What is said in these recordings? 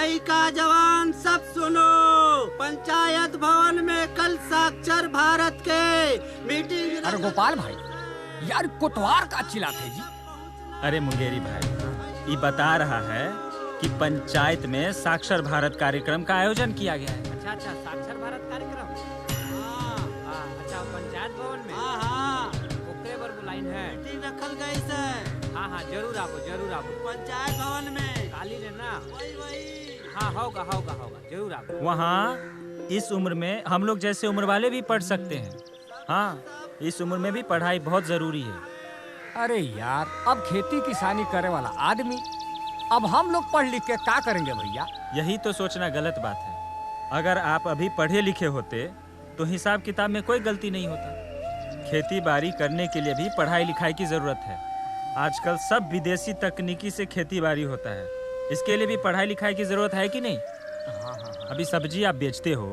भाई का जवान सब सुनो, पंचायत भवन में कल साक्षर भारत के मीटिंग। अरे गोपाल भाई, यार कोतवाल का चिल्लाते जी। अरे मुंगेरी भाई, ये बता रहा है कि पंचायत में साक्षर भारत कार्यक्रम का आयोजन किया गया है। अच्छा, साक्षर भारत कार्यक्रम। अच्छा, पंचायत भवन में। हाँ, ओकरे पर बुलाइन है। मीटिंग रखल गई से। हाँ, जरूर आपको। पंचायत भवन में काली ने ना। वही। हाँ, होगा, जरूर आपको। वहाँ इस उम्र में हम लोग जैसे उम्र वाले भी पढ़ सकते हैं। हाँ, इस उम्र में भी पढ़ाई बहुत जरूरी है। अरे यार, अब खेती किसानी करे वाला आदमी, अब हम लोग पढ़ लिख के क्या करेंगे भैया? यही तो सोचना गलत बात है। अगर आप अभी पढ़े लिखे होते तो हिसाब किताब में कोई गलती नहीं होता। खेती बाड़ी करने के लिए भी पढ़ाई लिखाई की जरूरत है। आजकल सब विदेशी तकनीकी से खेती बाड़ी होता है, इसके लिए भी पढ़ाई लिखाई की जरूरत है कि नहीं? अभी सब्जी आप बेचते हो,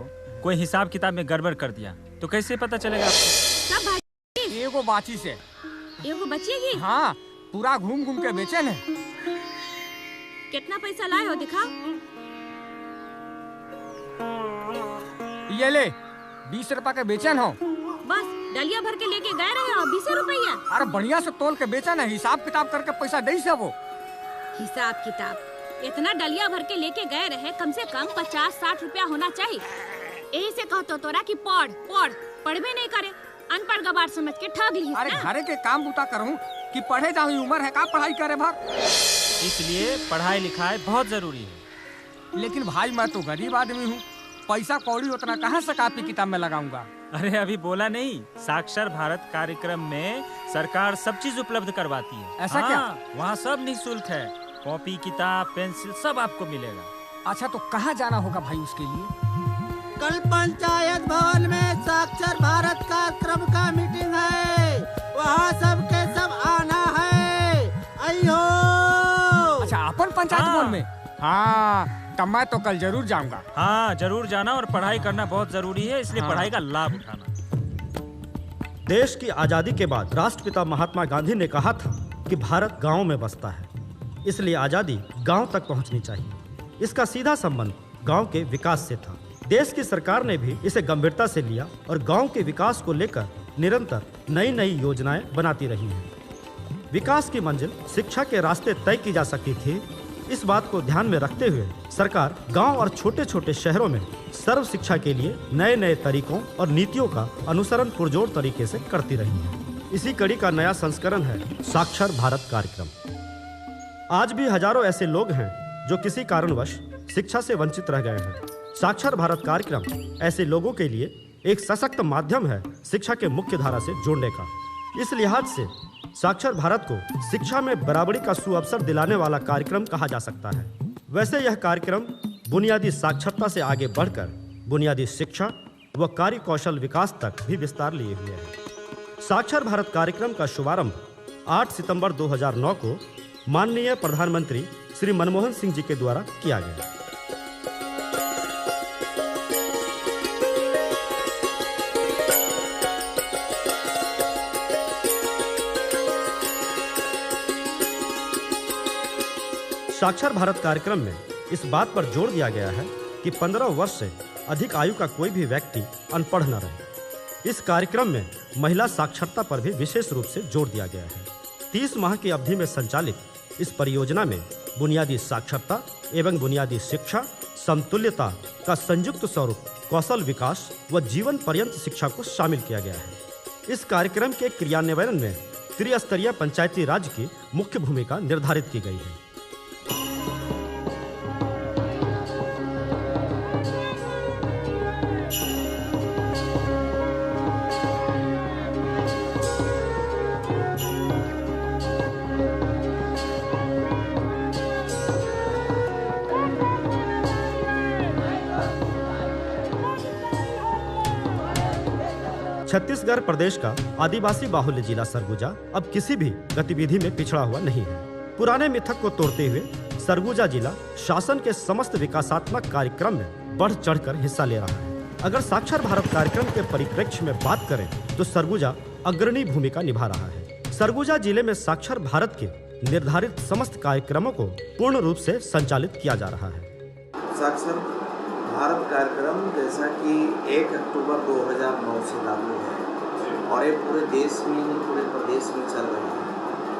कोई हिसाब किताब में गड़बड़ कर दिया तो कैसे पता चलेगा आपको? एगो बाची से एगो बचेगी। हाँ, पूरा घूम घूम के बेचे न। कितना पैसा लाए हो दिखाओ। ये ले 20 रुपया के बेचन हो। बस डलिया भर के लेके गए रहे हो 20 रुपया। अरे बढ़िया से तोल के बेचा ना, हिसाब किताब करके पैसा दे से वो। हिसाब किताब इतना डलिया भर के लेके गए रहे, कम से कम 50-60 रुपया होना चाहिए। यही से कहतो तोरा कि पढ़बे नहीं करे, अनपढ़ गवार समझ के ठग ली। अरे घरे के काम बुता करूँ कि पढ़े जाऊँ, उम्र है का पढ़ाई करे भर। इसलिए पढ़ाई लिखाई बहुत जरूरी है। लेकिन भाई मैं तो गरीब आदमी हूँ, पैसा कौड़ी उतना कहाँ से कॉपी किताब में लगाऊंगा? अरे अभी बोला नहीं, साक्षर भारत कार्यक्रम में सरकार सब चीज उपलब्ध करवाती है। ऐसा क्या? वहाँ सब निःशुल्क है, कॉपी किताब पेंसिल सब आपको मिलेगा। अच्छा, तो कहाँ जाना होगा भाई उसके लिए? कल पंचायत भवन में साक्षर भारत कार्यक्रम का मीटिंग है, वहाँ सब के सब आना है। आइयो। अच्छा, अपन पंचायत भवन में? हाँ, तब मैं तो कल जरूर जाऊंगा। हाँ, जरूर जाना, और पढ़ाई करना बहुत जरूरी है, इसलिए पढ़ाई का लाभ उठाना। देश की आजादी के बाद राष्ट्रपिता महात्मा गांधी ने कहा था कि भारत गांव में बसता है, इसलिए आजादी गांव तक पहुंचनी चाहिए। इसका सीधा संबंध गांव के विकास से था। देश की सरकार ने भी इसे गंभीरता से लिया और गांव के विकास को लेकर निरंतर नई नई योजनाएं बनाती रही हैं। विकास की मंजिल शिक्षा के रास्ते तय की जा सकती थी। इस बात को ध्यान में रखते हुए सरकार गांव और छोटे छोटे शहरों में सर्व शिक्षा के लिए नए नए तरीकों और नीतियों का अनुसरण पुरजोर तरीके से करती रही है। इसी कड़ी का नया संस्करण है साक्षर भारत कार्यक्रम। आज भी हजारों ऐसे लोग हैं जो किसी कारणवश शिक्षा से वंचित रह गए हैं। साक्षर भारत कार्यक्रम ऐसे लोगों के लिए एक सशक्त माध्यम है शिक्षा के मुख्य धारा से जोड़ने का। इस लिहाज से साक्षर भारत को शिक्षा में बराबरी का सुअवसर दिलाने वाला कार्यक्रम कहा जा सकता है। वैसे यह कार्यक्रम बुनियादी साक्षरता से आगे बढ़कर बुनियादी शिक्षा व कार्य कौशल विकास तक भी विस्तार लिए हुए है। साक्षर भारत कार्यक्रम का शुभारंभ 8 सितंबर 2009 को माननीय प्रधानमंत्री श्री मनमोहन सिंह जी के द्वारा किया गया। साक्षर भारत कार्यक्रम में इस बात पर जोर दिया गया है कि 15 वर्ष से अधिक आयु का कोई भी व्यक्ति अनपढ़ न रहे। इस कार्यक्रम में महिला साक्षरता पर भी विशेष रूप से जोर दिया गया है। 30 माह की अवधि में संचालित इस परियोजना में बुनियादी साक्षरता एवं बुनियादी शिक्षा समतुल्यता का संयुक्त स्वरूप कौशल विकास व जीवन पर्यंत शिक्षा को शामिल किया गया है। इस कार्यक्रम के क्रियान्वयन में त्रिस्तरीय पंचायती राज की मुख्य भूमिका निर्धारित की गई है। 'छत्तीसगढ़ प्रदेश का आदिवासी बाहुल्य जिला सरगुजा अब किसी भी गतिविधि में पिछड़ा हुआ नहीं है। पुराने मिथक को तोड़ते हुए सरगुजा जिला शासन के समस्त विकासात्मक कार्यक्रम में बढ़ चढ़कर हिस्सा ले रहा है। अगर साक्षर भारत कार्यक्रम के परिप्रेक्ष्य में बात करें तो सरगुजा अग्रणी भूमिका निभा रहा है। सरगुजा जिले में साक्षर भारत के निर्धारित समस्त कार्यक्रमों को पूर्ण रूप से संचालित किया जा रहा है। साक्षर भारत कार्यक्रम जैसा कि 1 अक्टूबर 2009 से लागू है और ये पूरे देश में नहीं पूरे प्रदेश में चल रहा है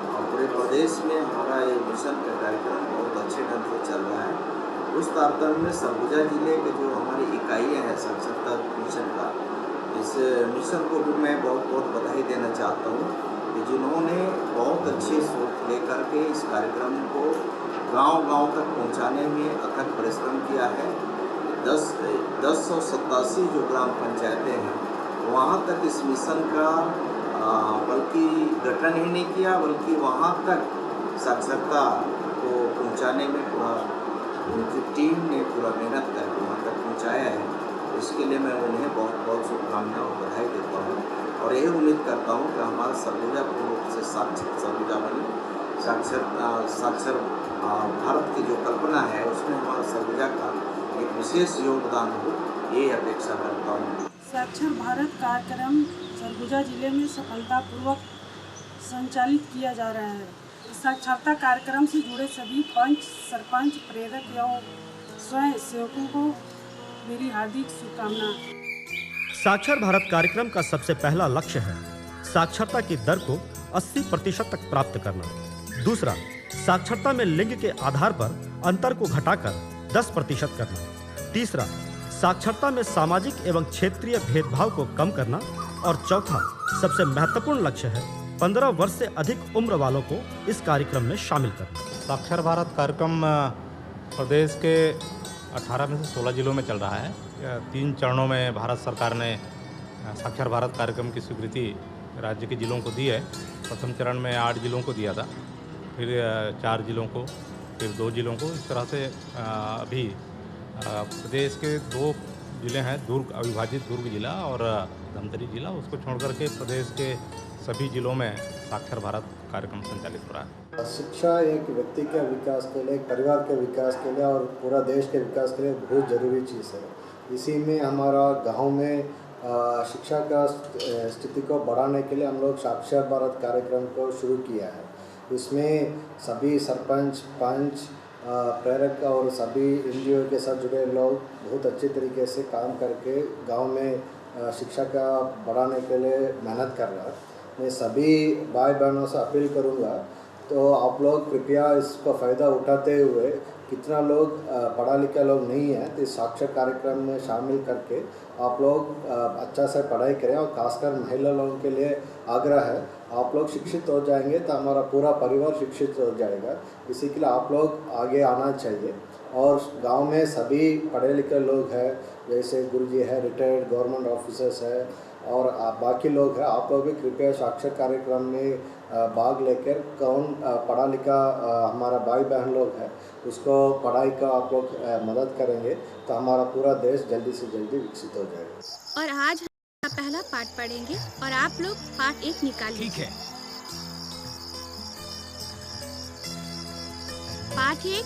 और पूरे प्रदेश में हमारा ये मिशन का कार्यक्रम बहुत अच्छे ढंग से चल रहा है। उस तारतम्य में सरगुजा जिले के जो हमारी इकाइयाँ हैं साक्षरता मिशन का, इस मिशन को भी मैं बहुत बहुत बधाई देना चाहता हूँ कि जिन्होंने बहुत अच्छी सोच लेकर के इस कार्यक्रम को गांव-गांव तक पहुंचाने में अथक परिश्रम किया है। 1087 जो ग्राम पंचायतें हैं वहाँ तक इस मिशन का बल्कि गठन ही नहीं किया बल्कि वहाँ तक साक्षरता को पहुंचाने में पूरा उनकी टीम ने पूरा मेहनत करके वहाँ तक पहुँचाया है। इसके लिए मैं उन्हें बहुत बहुत शुभकामनाएं और बधाई देता हूँ और यही उम्मीद करता हूँ कि हमारा सरगुजा पूर्ण रूप से साक्षर सरगुजा बने। साक्षर भारत की जो कल्पना है उसमें हमारा सरगुजा का एक विशेष योगदान हो, ये अपेक्षा करता हूँ। साक्षर भारत कार्यक्रम सरगुजा जिले में सफलतापूर्वक संचालित किया जा रहा है। इस साक्षरता कार्यक्रम से जुड़े सभी पंच, सरपंच, प्रेरक एवं स्वयं सेवकों को मेरी हार्दिक शुभकामनाएं। साक्षर भारत कार्यक्रम का सबसे पहला लक्ष्य है साक्षरता की दर को 80% तक प्राप्त करना। दूसरा, साक्षरता में लिंग के आधार पर अंतर को घटाकर 10% करना। तीसरा, साक्षरता में सामाजिक एवं क्षेत्रीय भेदभाव को कम करना। और चौथा, सबसे महत्वपूर्ण लक्ष्य है 15 वर्ष से अधिक उम्र वालों को इस कार्यक्रम में शामिल करना। साक्षर भारत कार्यक्रम प्रदेश के 18 में से 16 जिलों में चल रहा है। 3 चरणों में भारत सरकार ने साक्षर भारत कार्यक्रम की स्वीकृति राज्य के जिलों को दी है। प्रथम चरण में 8 जिलों को दिया था, फिर 4 जिलों को, फिर 2 जिलों को। इस तरह से अभी प्रदेश के 2 जिले हैं, दुर्ग अविभाजित दुर्ग जिला और धमतरी जिला, उसको छोड़कर के प्रदेश के सभी जिलों में साक्षर भारत कार्यक्रम संचालित हो रहा है। शिक्षा एक व्यक्ति के विकास के लिए, एक परिवार के विकास के लिए और पूरा देश के विकास के लिए बहुत ज़रूरी चीज़ है। इसी में हमारा गांव में शिक्षा का स्थिति को बढ़ाने के लिए हम लोग साक्षर भारत कार्यक्रम को शुरू किया है। इसमें सभी सरपंच, पंच, प्रेरक और सभी एनजीओ के साथ जुड़े लोग बहुत अच्छे तरीके से काम करके गांव में शिक्षा का बढ़ाने के लिए मेहनत कर रहा है। मैं सभी भाई बहनों से अपील करूंगा तो आप लोग कृपया इसका फ़ायदा उठाते हुए, कितना लोग पढ़ा लिखा लोग नहीं है तो इस साक्षर कार्यक्रम में शामिल करके आप लोग अच्छा से पढ़ाई करें। और खासकर महिला लोगों के लिए आग्रह है, आप लोग शिक्षित हो जाएंगे तो हमारा पूरा परिवार शिक्षित हो जाएगा। इसी के लिए आप लोग आगे आना चाहिए। और गांव में सभी पढ़े लिखे लोग हैं, जैसे गुरुजी है, रिटायर्ड गवर्नमेंट ऑफिसर्स है और बाकी लोग हैं, आप लोग भी कृपया साक्षर कार्यक्रम में भाग लेकर कौन पढ़ा लिखा हमारा भाई बहन लोग हैं उसको पढ़ाई का आप लोग मदद करेंगे तो हमारा पूरा देश जल्दी से जल्दी विकसित हो जाएगा। और आज हम पहला पाठ पढ़ेंगे और आप लोग पाठ 1 निकालिए। ठीक है। पाठ 1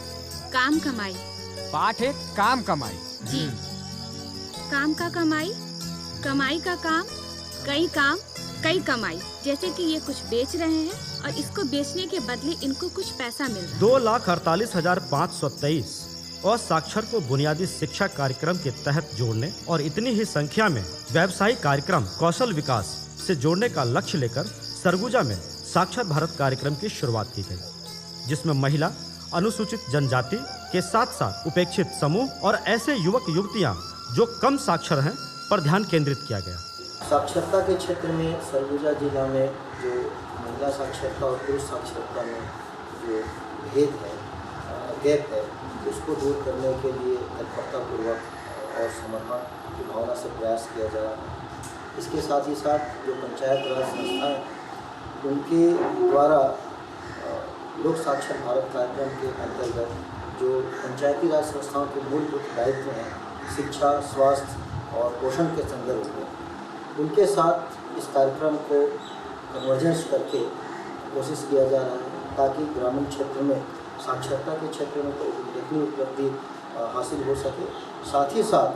काम कमाई। पाठ 1 काम कमाई। जी। काम का कमाई, कमाई का काम, कई काम, कई कमाई। जैसे कि ये कुछ बेच रहे हैं और इसको बेचने के बदले इनको कुछ पैसा मिल रहा है। 2,48,523 असाक्षर को बुनियादी शिक्षा कार्यक्रम के तहत जोड़ने और इतनी ही संख्या में व्यावसायिक कार्यक्रम कौशल विकास से जोड़ने का लक्ष्य लेकर सरगुजा में साक्षर भारत कार्यक्रम की शुरुआत की गई, जिसमें महिला, अनुसूचित जनजाति के साथ साथ उपेक्षित समूह और ऐसे युवक युवतियां जो कम साक्षर हैं पर ध्यान केंद्रित किया गया। साक्षरता के क्षेत्र में सरगुजा जिला में जो महिला साक्षरता और पुरुष साक्षरता में जो भेद है, गैप है, उसको दूर करने के लिए तत्परतापूर्वक और समर्पण की भावना से प्रयास किया जा रहा है। इसके साथ ही साथ जो पंचायत राज संस्थाएं उनके द्वारा लोक साक्षर भारत कार्यक्रम के अंतर्गत जो पंचायती राज संस्थाओं के मूलभूत दायित्व हैं, शिक्षा, स्वास्थ्य और पोषण के संदर्भ में, उनके साथ इस कार्यक्रम को कन्वर्जेंस करके कोशिश किया जा रहा है ताकि ग्रामीण क्षेत्र में साक्षरता के क्षेत्र में तो उल्लेखनीय उपलब्धि हासिल हो सके। साथ ही साथ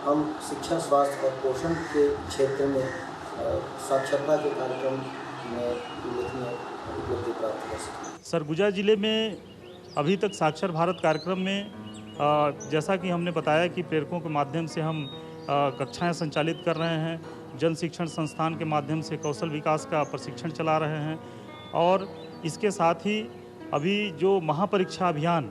हम शिक्षा, स्वास्थ्य और पोषण के क्षेत्र में साक्षरता के कार्यक्रम में उल्लेखनीय उपलब्धि प्राप्त कर सकें। सरगुजा जिले में अभी तक साक्षर भारत कार्यक्रम में जैसा कि हमने बताया कि प्रेरकों के माध्यम से हम कक्षाएं संचालित कर रहे हैं, जन शिक्षण संस्थान के माध्यम से कौशल विकास का प्रशिक्षण चला रहे हैं और इसके साथ ही अभी जो महापरीक्षा अभियान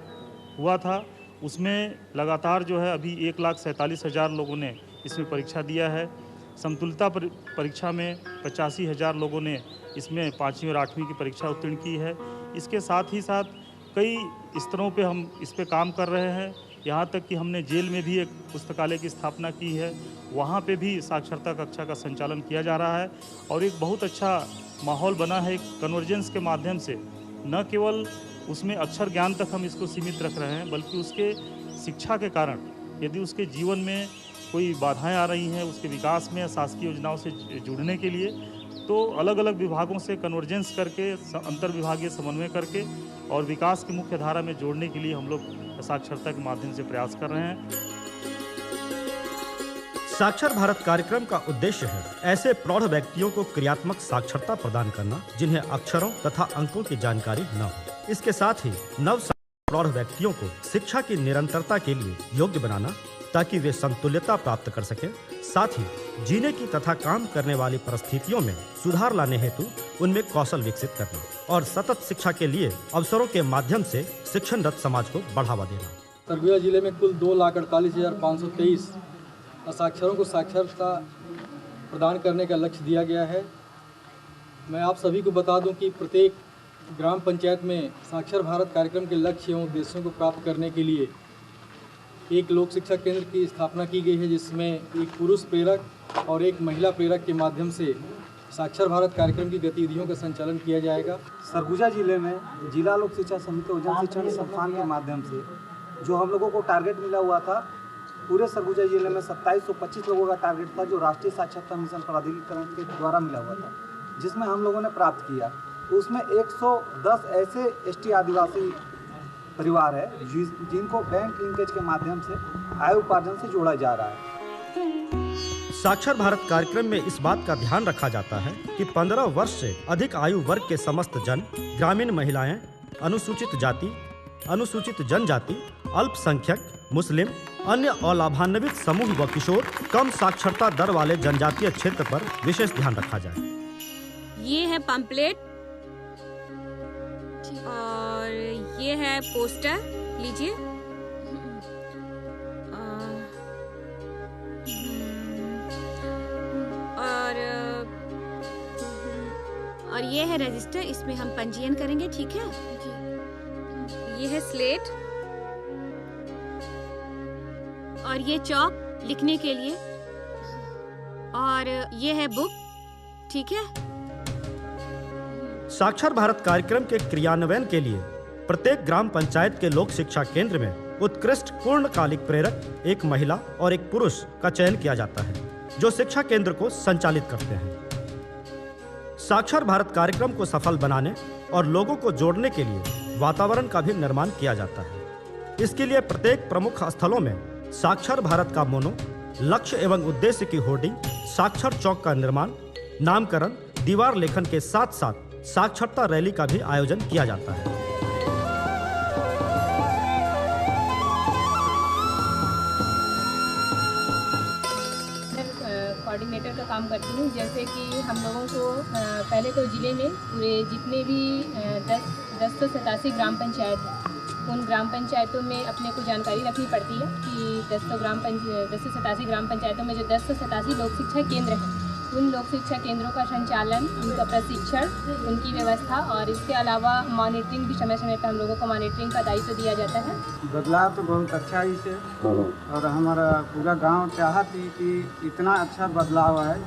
हुआ था उसमें लगातार जो है अभी 1,47,000 लोगों ने इसमें परीक्षा दिया है। समतुल्यता परीक्षा में 85,000 लोगों ने इसमें 5वीं और 8वीं की परीक्षा उत्तीर्ण की है। इसके साथ ही साथ कई स्तरों पे हम इस पे काम कर रहे हैं। यहाँ तक कि हमने जेल में भी एक पुस्तकालय की स्थापना की है, वहाँ पे भी साक्षरता कक्षा का संचालन किया जा रहा है और एक बहुत अच्छा माहौल बना है। कन्वर्जेंस के माध्यम से न केवल उसमें अक्षर ज्ञान तक हम इसको सीमित रख रहे हैं, बल्कि उसके शिक्षा के कारण यदि उसके जीवन में कोई बाधाएं आ रही हैं उसके विकास में शासकीय योजनाओं से जुड़ने के लिए, तो अलग अलग विभागों से कन्वर्जेंस करके अंतर विभागीय समन्वय करके और विकास की मुख्य धारा में जोड़ने के लिए हम लोग साक्षरता के माध्यम से प्रयास कर रहे हैं। साक्षर भारत कार्यक्रम का उद्देश्य है ऐसे प्रौढ़ व्यक्तियों को क्रियात्मक साक्षरता प्रदान करना जिन्हें अक्षरों तथा अंकों की जानकारी न हो। इसके साथ ही नव प्रौढ़ व्यक्तियों को शिक्षा की निरंतरता के लिए योग्य बनाना ताकि वे संतुल्यता प्राप्त कर सकें। साथ ही जीने की तथा काम करने वाली परिस्थितियों में सुधार लाने हेतु उनमें कौशल विकसित करना और सतत शिक्षा के लिए अवसरों के माध्यम से शिक्षणरत समाज को बढ़ावा देना। सरगुजा जिले में कुल 2,48,523 असाक्षरों को साक्षरता प्रदान करने का लक्ष्य दिया गया है। मैं आप सभी को बता दूं कि प्रत्येक ग्राम पंचायत में साक्षर भारत कार्यक्रम के लक्ष्य एवं उद्देश्यों को प्राप्त करने के लिए एक लोक शिक्षा केंद्र की स्थापना की गई है, जिसमें एक पुरुष प्रेरक और एक महिला प्रेरक के माध्यम से साक्षर भारत कार्यक्रम की गतिविधियों का संचालन किया जाएगा। सरगुजा जिले में जिला लोक शिक्षा समिति और जन शिक्षण संस्थान के माध्यम से जो हम लोगों को टारगेट मिला हुआ था, पूरे सरगुजा जिले में 2725 लोगों का टारगेट था जो राष्ट्रीय साक्षरता मिशन प्राधिकरण के द्वारा मिला हुआ था, जिसमें हम लोगों ने प्राप्त किया। उसमें 110 ऐसे एसटी आदिवासी परिवार है जिनको बैंक लिंकेज के माध्यम से आय उपार्जन से जोड़ा जा रहा है। साक्षर भारत कार्यक्रम में इस बात का ध्यान रखा जाता है कि 15 वर्ष से अधिक आयु वर्ग के समस्त जन, ग्रामीण महिलाएं, अनुसूचित जाति, अनुसूचित जनजाति, अल्पसंख्यक, मुस्लिम, अन्य अलाभान्वित समूह व किशोर कम साक्षरता दर वाले जनजातीय क्षेत्र पर विशेष ध्यान रखा जाए। ये है पंपलेट और ये है पोस्टर, लीजिए। और ये है रजिस्टर, इसमें हम पंजीयन करेंगे, ठीक है? ये है स्लेट और ये चौक लिखने के लिए और ये है बुक, ठीक है? साक्षर भारत कार्यक्रम के क्रियान्वयन के लिए प्रत्येक ग्राम पंचायत के लोक शिक्षा केंद्र में उत्कृष्ट पूर्णकालिक प्रेरक, एक महिला और एक पुरुष का चयन किया जाता है जो शिक्षा केंद्र को संचालित करते हैं। साक्षर भारत कार्यक्रम को सफल बनाने और लोगों को जोड़ने के लिए वातावरण का भी निर्माण किया जाता है। इसके लिए प्रत्येक प्रमुख स्थलों में साक्षर भारत का मोनो, लक्ष्य एवं उद्देश्य की होर्डिंग, साक्षर चौक का निर्माण, नामकरण, दीवार लेखन के साथ साथ साक्षरता रैली का भी आयोजन किया जाता है। कोऑर्डिनेटर का काम करती हूँ। जैसे कि हम लोगों को पहले तो ज़िले में पूरे जितने भी 1087 ग्राम पंचायत हैं, उन ग्राम पंचायतों में अपने को जानकारी रखनी पड़ती है कि 1087 ग्राम पंचायतों में जो 1087 लोक शिक्षा केंद्र हैं, उन लोक शिक्षा केंद्रों का संचालन, उनका प्रशिक्षण, उनकी व्यवस्था और इसके अलावा मॉनिटरिंग भी समय समय पर हम लोगों को मॉनिटरिंग का दायित्व दिया जाता है। बदलाव तो बहुत अच्छा ही से और हमारा पूरा गांव चाहती कि इतना अच्छा बदलाव है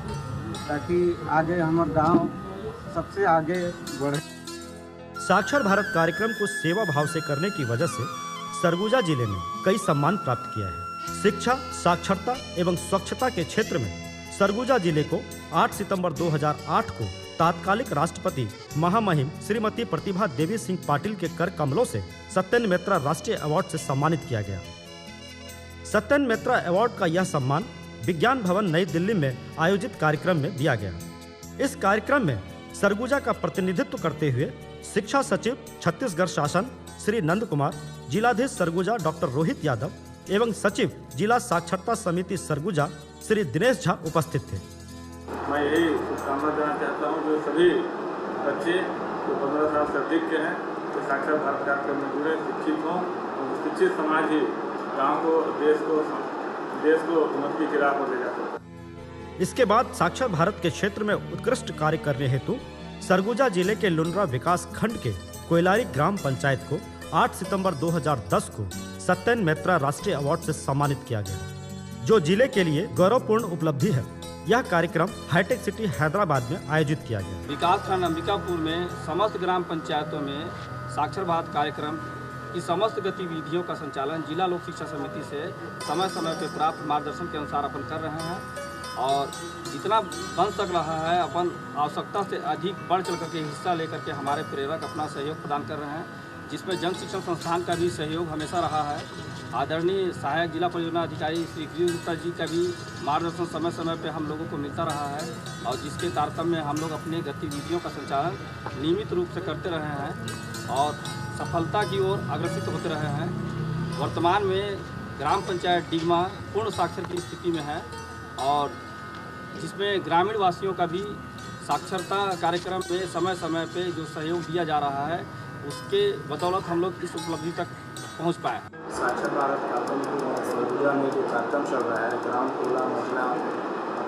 ताकि आगे हमारा गांव सबसे आगे बढ़े। साक्षर भारत कार्यक्रम को सेवा भाव से करने की वजह से सरगुजा जिले ने कई सम्मान प्राप्त किया है। शिक्षा, साक्षरता एवं स्वच्छता के क्षेत्र में सरगुजा जिले को 8 सितंबर 2008 को तात्कालिक राष्ट्रपति महामहिम श्रीमती प्रतिभा देवी सिंह पाटिल के कर कमलों से सत्येंद्र मित्रा राष्ट्रीय अवार्ड से सम्मानित किया गया। सत्येंद्र मित्रा अवार्ड का यह सम्मान विज्ञान भवन नई दिल्ली में आयोजित कार्यक्रम में दिया गया। इस कार्यक्रम में सरगुजा का प्रतिनिधित्व करते हुए शिक्षा सचिव छत्तीसगढ़ शासन श्री नंद कुमार, जिलाधीश सरगुजा डॉक्टर रोहित यादव एवं सचिव जिला साक्षरता समिति सरगुजा श्री दिनेश झा उपस्थित थे। मैं यही शुभकामना देना चाहता हूँ जो सभी बच्चे जो 15 साल से अधिक के हैं तो साक्षर भारत कार्यक्रम में जुड़े, शिक्षित हों और शिक्षित समाज ही गाँव को, देश को उन्नति की राह पर ले जाता है। इसके बाद साक्षर भारत के क्षेत्र में उत्कृष्ट कार्य करने हेतु सरगुजा जिले के लुंड्रा विकास खंड के कोयलारी ग्राम पंचायत को 8 सितंबर 2010 को सत्येन मैत्रा राष्ट्रीय अवार्ड से सम्मानित किया गया, जो जिले के लिए गौरवपूर्ण उपलब्धि है। यह कार्यक्रम हाईटेक सिटी हैदराबाद में आयोजित किया गया। विकासखंड अंबिकापुर में समस्त ग्राम पंचायतों में साक्षर भारत कार्यक्रम की समस्त गतिविधियों का संचालन जिला लोक शिक्षा समिति से समय समय पर प्राप्त मार्गदर्शन के अनुसार अपन कर रहे हैं और जितना बन सक रहा है अपन आवश्यकता से अधिक बढ़ चढ़ करके हिस्सा लेकर के हमारे प्रेरक अपना सहयोग प्रदान कर रहे हैं, जिसमें जन शिक्षण संस्थान का भी सहयोग हमेशा रहा है। आदरणीय सहायक जिला परियोजना अधिकारी श्री गिरीश गुप्ता जी का भी मार्गदर्शन समय समय पर हम लोगों को मिलता रहा है और जिसके तारतम्य में हम लोग अपनी गतिविधियों का संचालन नियमित रूप से करते रहे हैं और सफलता की ओर अग्रसित होते रहे हैं। वर्तमान में ग्राम पंचायत डिगमा पूर्ण साक्षर की स्थिति में है और जिसमें ग्रामीण वासियों का भी साक्षरता कार्यक्रम में समय समय पे जो सहयोग दिया जा रहा है उसके बदौलत हम लोग इस उपलब्धि तक पहुंच पाए। साक्षर भारत कार्यक्रम सरगुजा में जो कार्यक्रम चल रहा है ग्राम खुला महिला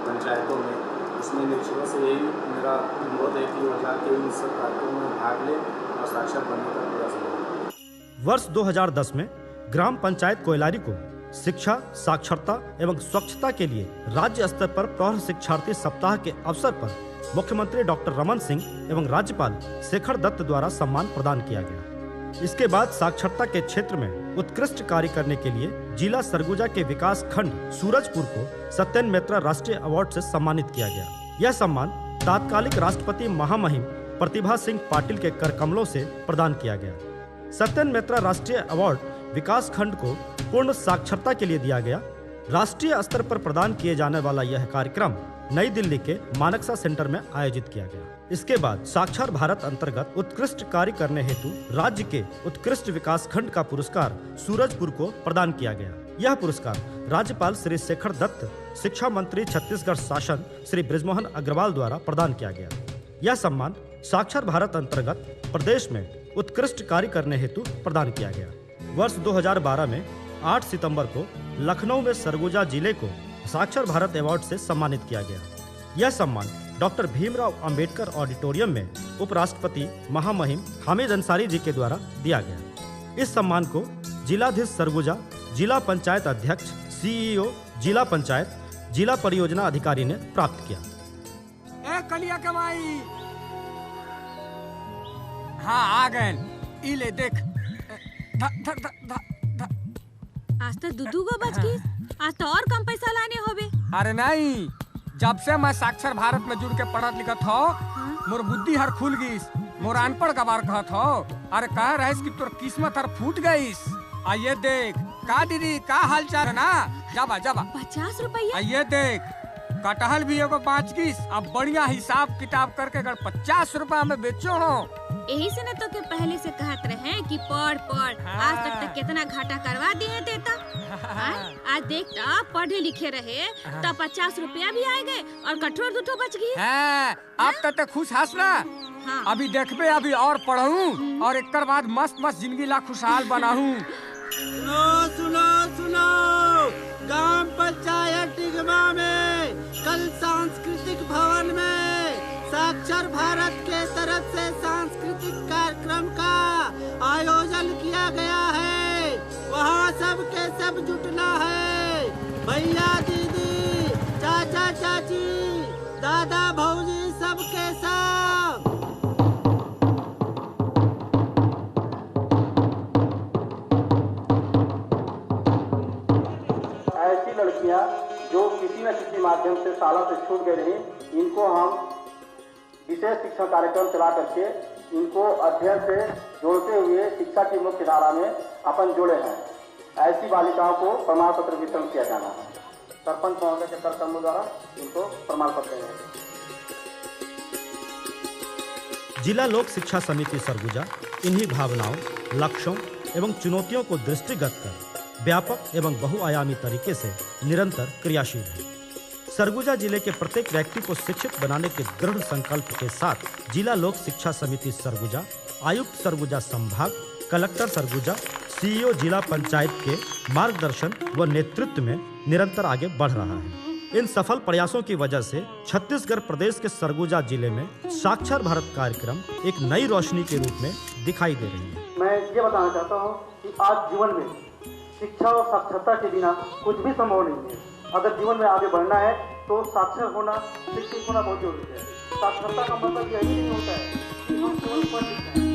पंचायतों में, उसमें निश्चित से यही मेरा अनुरोध है कि वो जाके इन सब कार्यक्रमों में भाग ले और साक्षर बनने का प्रयास करें। वर्ष 2010 में ग्राम पंचायत कोयलारी को शिक्षा, साक्षरता एवं स्वच्छता के लिए राज्य स्तर पर प्रौढ़ शिक्षार्थी सप्ताह के अवसर पर मुख्यमंत्री डॉक्टर रमन सिंह एवं राज्यपाल शेखर दत्त द्वारा सम्मान प्रदान किया गया। इसके बाद साक्षरता के क्षेत्र में उत्कृष्ट कार्य करने के लिए जिला सरगुजा के विकास खंड सूरजपुर को सत्येन मैत्रा राष्ट्रीय अवार्ड से सम्मानित किया गया। यह सम्मान तात्कालिक राष्ट्रपति महामहिम प्रतिभा सिंह पाटिल के करकमलों से प्रदान किया गया। सत्येन मैत्रा राष्ट्रीय अवार्ड विकास खंड को पूर्ण साक्षरता के लिए दिया गया। राष्ट्रीय स्तर पर प्रदान किए जाने वाला यह कार्यक्रम नई दिल्ली के मानेकशॉ सेंटर में आयोजित किया गया। इसके बाद साक्षर भारत अंतर्गत उत्कृष्ट कार्य करने हेतु राज्य के उत्कृष्ट विकास खंड का पुरस्कार सूरजपुर को प्रदान किया गया। यह पुरस्कार राज्यपाल श्री शेखर दत्त, शिक्षा मंत्री छत्तीसगढ़ शासन श्री बृजमोहन अग्रवाल द्वारा प्रदान किया गया। यह सम्मान साक्षर भारत अंतर्गत प्रदेश में उत्कृष्ट कार्य करने हेतु प्रदान किया गया। वर्ष 2012 में 8 सितंबर को लखनऊ में सरगुजा जिले को साक्षर भारत अवार्ड से सम्मानित किया गया। यह सम्मान डॉक्टर भीमराव अंबेडकर ऑडिटोरियम में उपराष्ट्रपति महामहिम हामिद अंसारी जी के द्वारा दिया गया। इस सम्मान को जिलाधीश सरगुजा, जिला पंचायत अध्यक्ष, सीईओ जिला पंचायत, जिला परियोजना अधिकारी ने प्राप्त किया। ए कलिया कमाई, हाँ आ गए, इले देख। आज तो दूधू को बच गई, आज तो और कम पैसा लाने होबे। अरे नहीं, जब से मैं साक्षर भारत में जुड़ के पढ़त लिखत हो, मोर बुद्धि हर खुल गईस, मोर अनपढ़ गवार कहत हो। अरे कह रहे कि तोर किस्मत हर फूट गईस। आइए देख, का दीदी का हाल चाल है ना? जाबा जाबा 50 रुपया। आइए देख, कटहल भी एगो 5 किस, अब बढ़िया हिसाब किताब करके अगर 50 रुपया में बेचो हो। यही से न तो के पहले से कहत रहे कि पढ़ पढ़, आज तक कितना घाटा करवा दिए देता। आज देखता पढ़े लिखे रहे तो 50 रुपया भी आ गए और कठोर दूठो बच गई। अब तक खुश हंस ना। हाँ। अभी देखबे, अभी और पढ़ूं और एक बाद मस्त मस्त जिंदगी ला खुशहाल बनाऊं। सुनो सुनो सुनो, ग्राम पंचायत डिगमा में कल सांस्कृतिक भवन में साक्षर भारत के तरफ से सांस्कृतिक कार्यक्रम का आयोजन किया गया है। वहाँ सब के सब जुटना है, भैया दीदी, चाचा चाची, दादा भौजी, सब के सब। ऐसी लड़कियां जो किसी न किसी माध्यम से शाला से छूट गई रही, इनको हम विशेष शिक्षण कार्यक्रम चला करके इनको अध्ययन से जोड़ते हुए शिक्षा की मुख्य धारा में अपन जोड़े हैं। ऐसी बालिकाओं को प्रमाण पत्र वितरण किया जाना है। सरपंच महोदय के कर्तव्यों द्वारा इनको प्रमाण पत्र देंगे। जिला लोक शिक्षा समिति सरगुजा इन्हीं भावनाओं लक्ष्यों एवं चुनौतियों को दृष्टिगत कर व्यापक एवं बहुआयामी तरीके से निरंतर क्रियाशील है। सरगुजा जिले के प्रत्येक व्यक्ति को शिक्षित बनाने के दृढ़ संकल्प के साथ जिला लोक शिक्षा समिति सरगुजा, आयुक्त सरगुजा संभाग, कलेक्टर सरगुजा, सीईओ जिला पंचायत के मार्गदर्शन व नेतृत्व में निरंतर आगे बढ़ रहा है। इन सफल प्रयासों की वजह से छत्तीसगढ़ प्रदेश के सरगुजा जिले में साक्षर भारत कार्यक्रम एक नई रोशनी के रूप में दिखाई दे रही है। मैं ये बताना चाहता हूँ कि आज जीवन में शिक्षा और साक्षरता के बिना कुछ भी संभव नहीं है। अगर जीवन में आगे बढ़ना है तो साक्षर होना, शिक्षित होना बहुत जरूरी है। साक्षरता का मतलब यही नहीं होता है कि हम केवल पढ़ लिख जाएं।